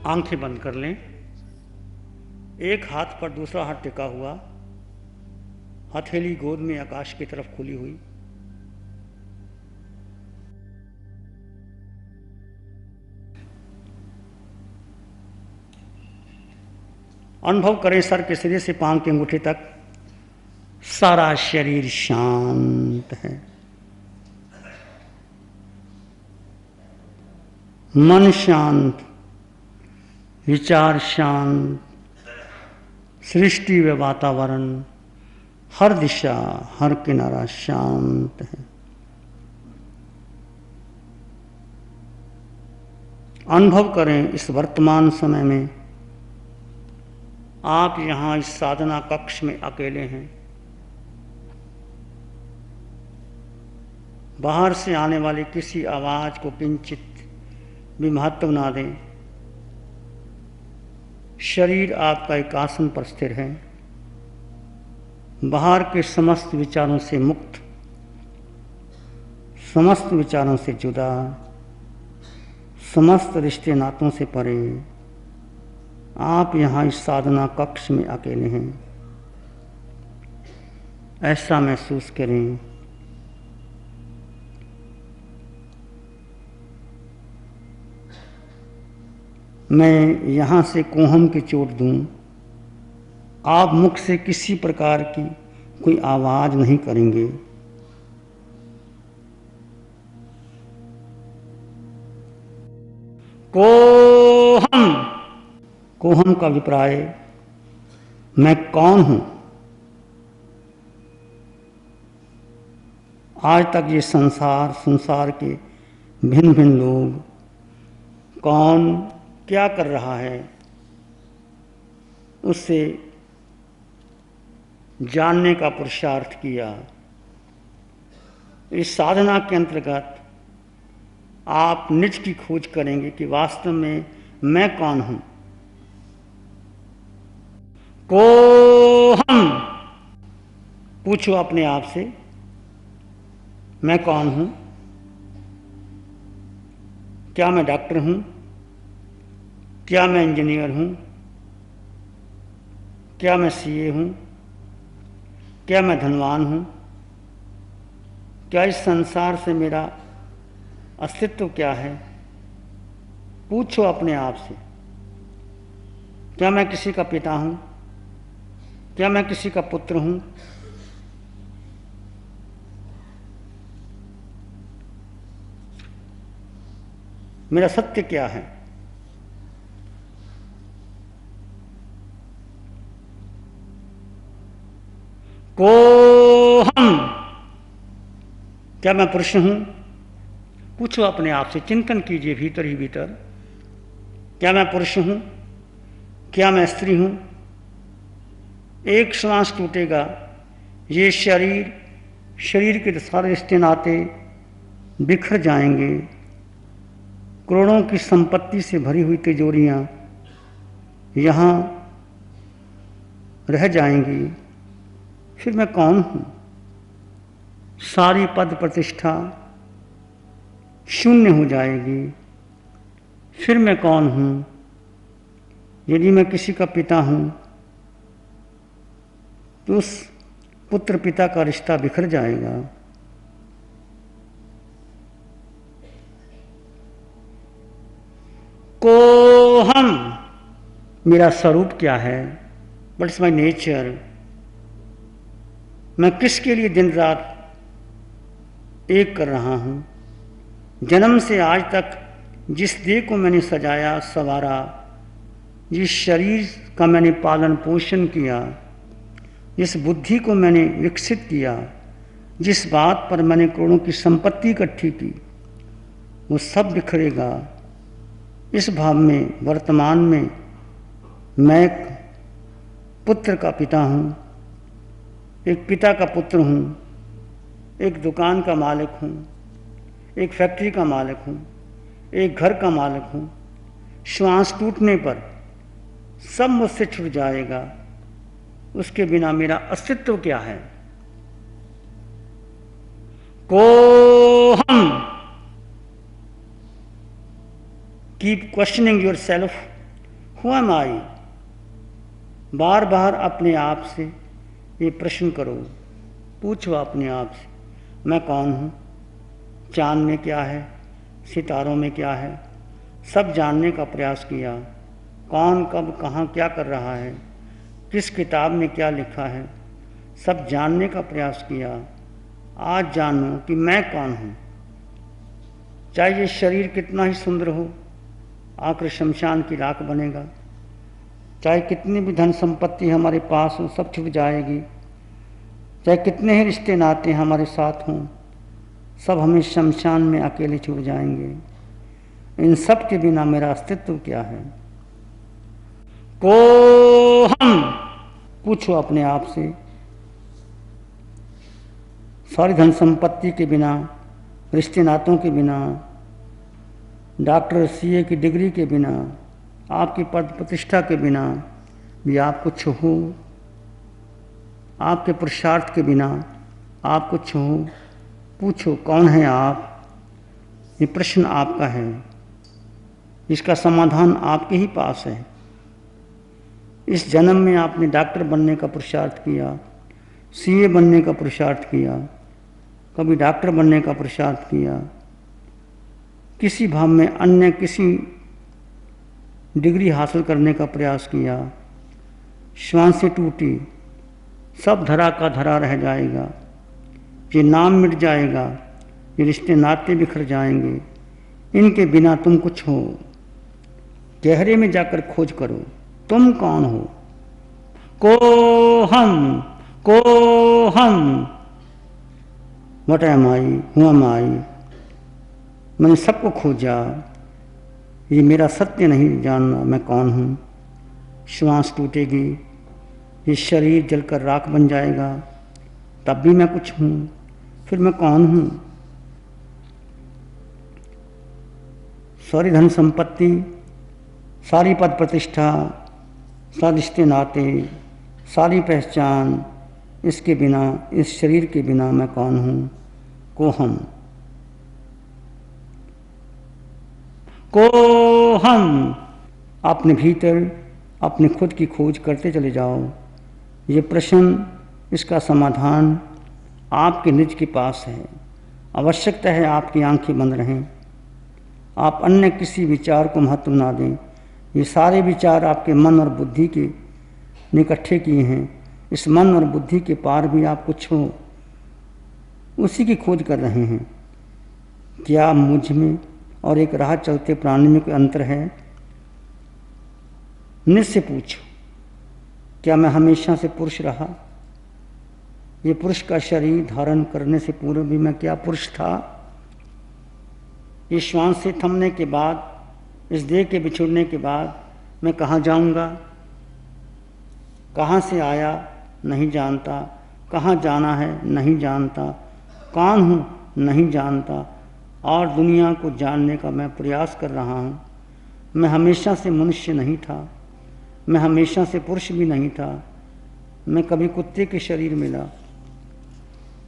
आंखें बंद कर लें। एक हाथ पर दूसरा हाथ टिका हुआ, हथेली गोद में आकाश की तरफ खुली हुई। अनुभव करें सर के सिरे से पांव की अंगूठे तक सारा शरीर शांत है, मन शांत, विचार शांत, सृष्टि व वातावरण, हर दिशा हर किनारा शांत है। अनुभव करें इस वर्तमान समय में आप यहां इस साधना कक्ष में अकेले हैं। बाहर से आने वाली किसी आवाज को किंचित भी महत्व ना दें। शरीर आपका एक आसन पर स्थिर है, बाहर के समस्त विचारों से मुक्त, समस्त विचारों से जुदा, समस्त रिश्ते नातों से परे आप यहाँ इस साधना कक्ष में अकेले हैं। ऐसा महसूस करें। मैं यहाँ से कोहम की चोट दूं, आप मुख से किसी प्रकार की कोई आवाज नहीं करेंगे। कोहम, कोहम का अभिप्राय मैं कौन हूं। आज तक ये संसार के भिन्न भिन्न लोग कौन क्या कर रहा है उससे जानने का पुरुषार्थ किया। इस साधना के अंतर्गत आप निज की खोज करेंगे कि वास्तव में मैं कौन हूं। कोहम, पूछो अपने आप से, मैं कौन हूं? क्या मैं डॉक्टर हूं? क्या मैं इंजीनियर हूं? क्या मैं सीए हूं? क्या मैं धनवान हूं? क्या इस संसार से मेरा अस्तित्व क्या है? पूछो अपने आप से। क्या मैं किसी का पिता हूं? क्या मैं किसी का पुत्र हूं? मेरा सत्य क्या है? कोहम, क्या मैं पुरुष हूं? पूछो अपने आप से, चिंतन कीजिए भीतर ही भीतर। क्या मैं पुरुष हूं? क्या मैं स्त्री हूं? एक श्वास टूटेगा, ये शरीर के सारे रिश्ते नाते बिखर जाएंगे। करोड़ों की संपत्ति से भरी हुई तिजोरियां यहां रह जाएंगी। फिर मैं कौन हूं? सारी पद प्रतिष्ठा शून्य हो जाएगी। फिर मैं कौन हूं? यदि मैं किसी का पिता हूं तो उस पुत्र पिता का रिश्ता बिखर जाएगा। कोहम, मेरा स्वरूप क्या है? What is my nature? मैं किसके लिए दिन रात एक कर रहा हूं? जन्म से आज तक जिस देह को मैंने सजाया संवारा, जिस शरीर का मैंने पालन पोषण किया, जिस बुद्धि को मैंने विकसित किया, जिस बात पर मैंने करोड़ों की संपत्ति इकट्ठी की, वो सब बिखरेगा। इस भाव में वर्तमान में मैं एक पुत्र का पिता हूँ, एक पिता का पुत्र हूँ, एक दुकान का मालिक हूँ, एक फैक्ट्री का मालिक हूँ, एक घर का मालिक हूँ। श्वास टूटने पर सब मुझसे छूट जाएगा। उसके बिना मेरा अस्तित्व क्या है? कोहम, keep questioning yourself who am I? बार बार अपने आप से ये प्रश्न करो, पूछो अपने आप से, मैं कौन हूँ? चाँद में क्या है, सितारों में क्या है, सब जानने का प्रयास किया। कौन कब कहाँ क्या कर रहा है, किस किताब में क्या लिखा है, सब जानने का प्रयास किया। आज जानो कि मैं कौन हूँ। चाहे ये शरीर कितना ही सुंदर हो, आखिर शमशान की राख बनेगा। चाहे कितनी भी धन संपत्ति हमारे पास हो, सब छूट जाएगी। चाहे कितने ही रिश्ते नाते हमारे साथ हों, सब हमें शमशान में अकेले छूट जाएंगे। इन सब के बिना मेरा अस्तित्व क्या है? को हम पूछो अपने आप से। सारी धन संपत्ति के बिना, रिश्ते नातों के बिना, डॉक्टर सीए की डिग्री के बिना, आपकी पद प्रतिष्ठा के बिना भी आप कुछ हो। आपके पुरुषार्थ के बिना आप कुछ हो। पूछो कौन है आप? ये प्रश्न आपका है, इसका समाधान आपके ही पास है। इस जन्म में आपने डॉक्टर बनने का पुरुषार्थ किया, सीए बनने का पुरुषार्थ किया, कभी डॉक्टर बनने का पुरुषार्थ किया, किसी भाव में अन्य किसी डिग्री हासिल करने का प्रयास किया, श्वासें टूटी, सब धरा का धरा रह जाएगा। ये नाम मिट जाएगा, ये रिश्ते नाते बिखर जाएंगे। इनके बिना तुम कुछ हो। गहरे में जाकर खोज करो, तुम कौन हो? को हम what am I, who am I? मैंने सबको खोजा, ये मेरा सत्य नहीं जानना मैं कौन हूँ। श्वास टूटेगी, ये शरीर जलकर राख बन जाएगा, तब भी मैं कुछ हूँ। फिर मैं कौन हूँ? सारी धन संपत्ति, सारी पद प्रतिष्ठा, सारे रिश्ते नाते, सारी पहचान, इसके बिना, इस शरीर के बिना मैं कौन हूँ? को हम अपने भीतर अपने खुद की खोज करते चले जाओ। ये प्रश्न, इसका समाधान आपके निज के पास है। आवश्यकता है आपकी आंखें बंद रहें, आप अन्य किसी विचार को महत्व ना दें। ये सारे विचार आपके मन और बुद्धि के ने इकट्ठे किए हैं। इस मन और बुद्धि के पार भी आप कुछ हो, उसी की खोज कर रहे हैं। क्या मुझ में और एक राह चलते प्राणी में कोई अंतर है? निज से पूछो, क्या मैं हमेशा से पुरुष रहा? ये पुरुष का शरीर धारण करने से पूर्व भी मैं क्या पुरुष था? ये श्वास से थमने के बाद, इस देह के बिछुड़ने के बाद मैं कहाँ जाऊँगा? कहाँ से आया नहीं जानता, कहाँ जाना है नहीं जानता, कौन हूँ नहीं जानता, और दुनिया को जानने का मैं प्रयास कर रहा हूँ। मैं हमेशा से मनुष्य नहीं था, मैं हमेशा से पुरुष भी नहीं था। मैं कभी कुत्ते के शरीर मिला,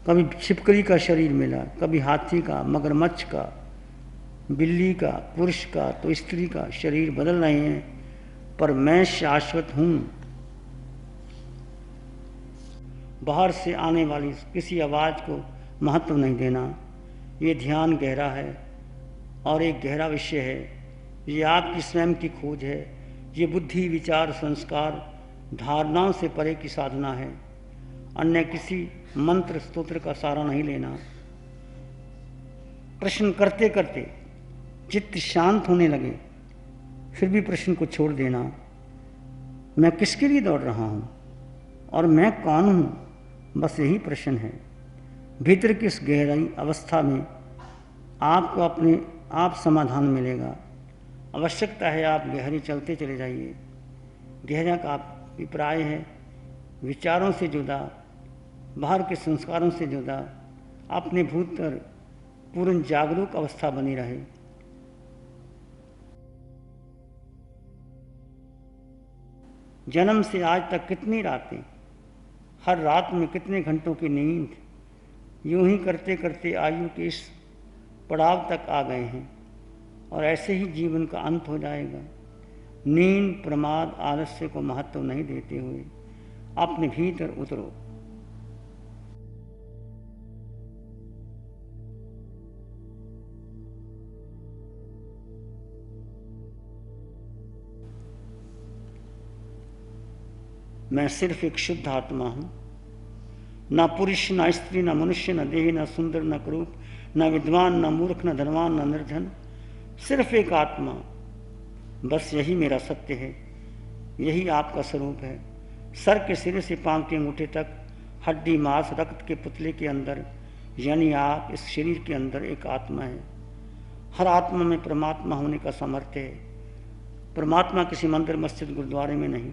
कभी छिपकली का शरीर मिला, कभी हाथी का, मगरमच्छ का, बिल्ली का, पुरुष का तो स्त्री का शरीर बदल रहे हैं, पर मैं शाश्वत हूँ। बाहर से आने वाली किसी आवाज़ को महत्व नहीं देना। ये ध्यान गहरा है और एक गहरा विषय है। ये आपकी स्वयं की खोज है। ये बुद्धि, विचार, संस्कार, धारणाओं से परे की साधना है। अन्य किसी मंत्र स्तोत्र का सहारा नहीं लेना। प्रश्न करते करते चित्त शांत होने लगे, फिर भी प्रश्न को छोड़ देना। मैं किसके लिए दौड़ रहा हूँ और मैं कौन हूँ? बस यही प्रश्न है। भीतर की इस गहराई अवस्था में आपको अपने आप समाधान मिलेगा। आवश्यकता है आप गहरी चलते चले जाइए। गहरा का अभिप्राय है विचारों से जुदा, बाहर के संस्कारों से जुदा, अपने भीतर पूर्ण जागरूक अवस्था बनी रहे। जन्म से आज तक कितनी रातें, हर रात में कितने घंटों की नींद, यूं ही करते करते आयु के इस पड़ाव तक आ गए हैं और ऐसे ही जीवन का अंत हो जाएगा। नींद, प्रमाद, आलस्य को महत्व नहीं देते हुए अपने भीतर उतरो। मैं सिर्फ एक शुद्ध आत्मा हूं, ना पुरुष, ना स्त्री, ना मनुष्य, ना देही, ना सुंदर, ना क्रूप, ना विद्वान, ना मूर्ख, ना धनवान, ना निर्धन, सिर्फ एक आत्मा। बस यही मेरा सत्य है, यही आपका स्वरूप है। सर के सिरे से पांव के अंगूठे तक, हड्डी, मांस, रक्त के पुतले के अंदर, यानी आप इस शरीर के अंदर एक आत्मा है। हर आत्मा में परमात्मा होने का सामर्थ्य है। परमात्मा किसी मंदिर, मस्जिद, गुरुद्वारे में नहीं,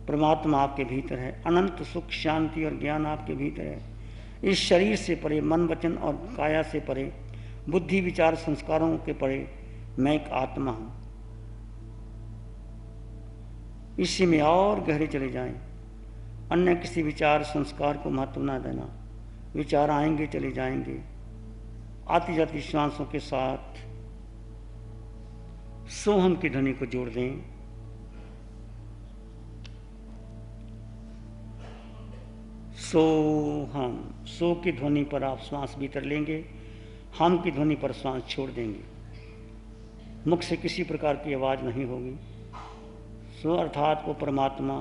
परमात्मा आपके भीतर है। अनंत सुख, शांति और ज्ञान आपके भीतर है। इस शरीर से परे, मन, वचन और काया से परे, बुद्धि, विचार, संस्कारों के परे मैं एक आत्मा हूं। इसी में और गहरे चले जाएं। अन्य किसी विचार, संस्कार को महत्व न देना। विचार आएंगे, चले जाएंगे। आती जाती श्वासों के साथ सोहम की ध्वनि को जोड़ दें। सोहम, सो की ध्वनि पर आप श्वास भीतर लेंगे, हम की ध्वनि पर श्वास छोड़ देंगे। मुख से किसी प्रकार की आवाज नहीं होगी। सो अर्थात वो परमात्मा,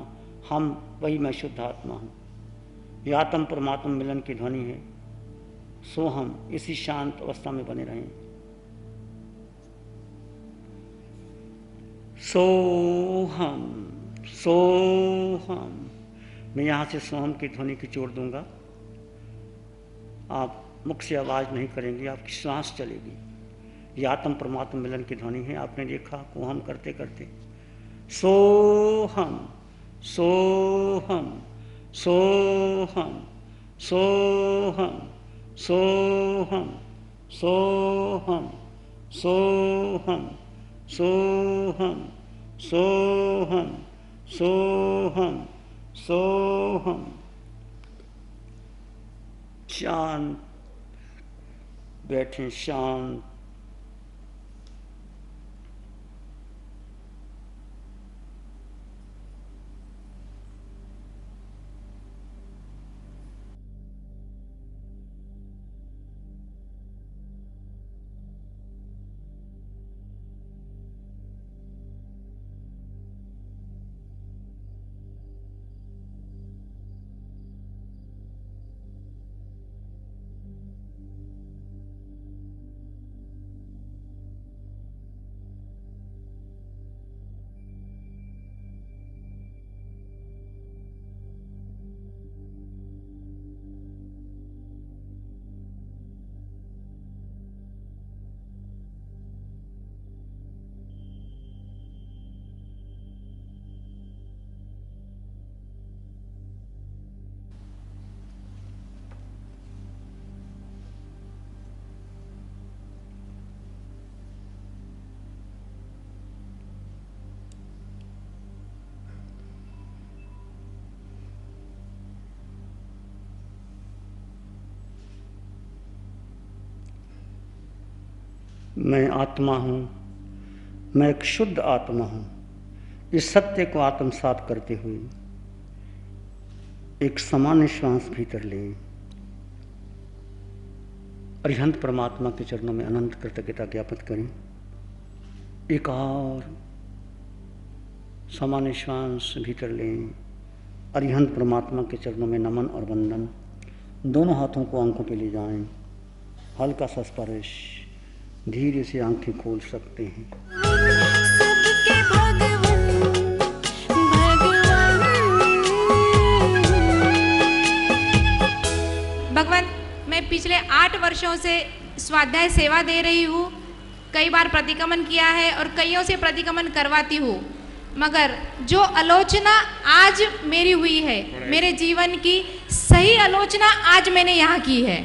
हम वही मैं शुद्ध आत्मा हूँ। यह आत्म परमात्मा मिलन की ध्वनि है। सो हम इसी शांत अवस्था में बने रहें। सोहम, सोहम। मैं यहाँ से सोहम की ध्वनि की जोड़ दूंगा। आप मुख से आवाज़ नहीं करेंगे, आपकी श्वास चलेगी। यह आत्म परमात्मा मिलन की ध्वनि है। आपने देखा को हम करते करते सोहम, सोहम, सोहम, सोहम, सोहम, सोहम, सोहम, सोहम, सोहम, सोहम, सोहम। शांत बैठें, शांत। मैं आत्मा हूँ, मैं एक शुद्ध आत्मा हूँ। इस सत्य को आत्मसात करते हुए एक सामान्य श्वास भीतर लें। अरिहंत परमात्मा के चरणों में अनंत कृतज्ञता ज्ञापित करें। एक और सामान्य श्वास भीतर लें। अरिहंत परमात्मा के चरणों में नमन और वंदन। दोनों हाथों को आंखों पे ले जाएं। हल्का सा स्पर्श। धीरे से आंखें खोल सकते हैं। सबके भगवान, भगवान, मैं पिछले 8 वर्षों से स्वाध्याय सेवा दे रही हूँ। कई बार प्रतिक्रमण किया है और कईयों से प्रतिक्रमण करवाती हूँ, मगर जो आलोचना आज मेरी हुई है, मेरे जीवन की सही आलोचना आज मैंने यहाँ की है।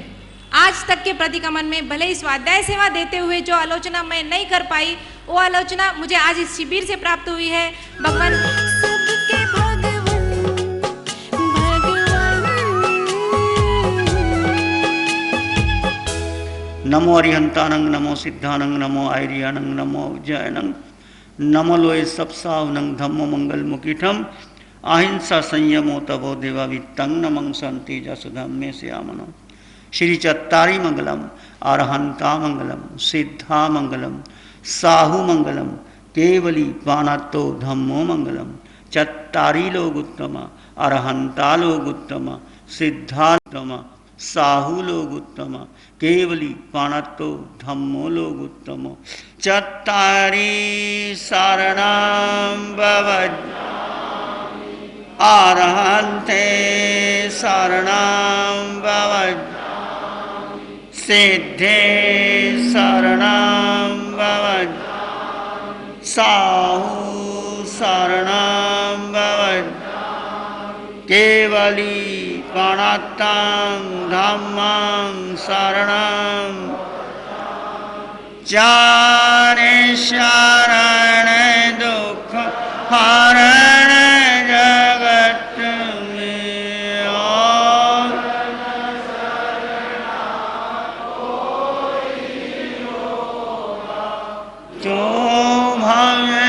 आज तक के प्रतिक्रमण में भले ही स्वाध्याय सेवा देते हुए जो आलोचना मैं नहीं कर पाई, वो आलोचना मुझे आज इस शिविर से प्राप्त हुई है। भगवान, सबके भगवान, नमो अरिहंतानंग, नमो सिद्धानंग, नमो आयरियानंग, नमो उज्जयनंग, नमलोय सप्सावनं धम्म मंगल मुकीठम अहिंसा संयमो तपो देवा वित्तं नमं संति जसुधम्मे श्यामनो। श्री चत्तारी मंगलम, अरहंता मंगलम, सिद्धा मंगलम, साहु मंगलम, केवली पानातो धम्मो मंगलम। चत्तारी लोग उत्तम, अरहंता लोग उत्तम, सिद्धा उत्तम, साहु लोग उत्तम, केवली पानातो धम्मो लोग उत्तम। चत्तारी शरणं भवज्ञामि, अरहन्ते शरणं भवज्ञामि, सिद्धे शरणं भवज्ञामि, साहु शरणं भवज्ञामि, केवली प्रणतं धम्मं शरणं। जाने शरण दुख हरण जगत में और जो भय